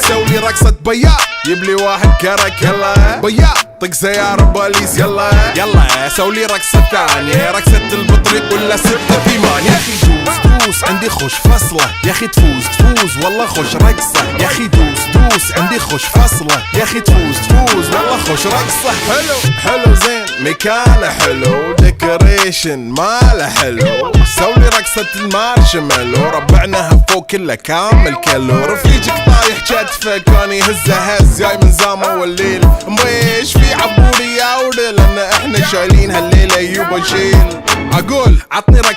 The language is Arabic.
سولي رقصة بياض، جيب لي واحد كرك يلا بياض، طق سيارة بوليس يلا يلا، سولي رقصة ثانية، رقصة البطريق ولا 6 8. يا اخي دوس عندي خوش فصلة، يا اخي تفوز والله خوش رقصة، يا اخي دوس عندي خوش فصلة، يا اخي تفوز والله خوش رقصة. حلو زين مكانه حلو، ديكوريشن ماله حلو، سولي رقصة المارشميلو، ربعناها فوق كله كامل كيلو، رفيجك طايح كتفه كان يهز جاي من زامه والليل، مبيش في عبوري يا ولد، لان احنا شايلين هالليلة يوبا شيل. اقول عطني رقصة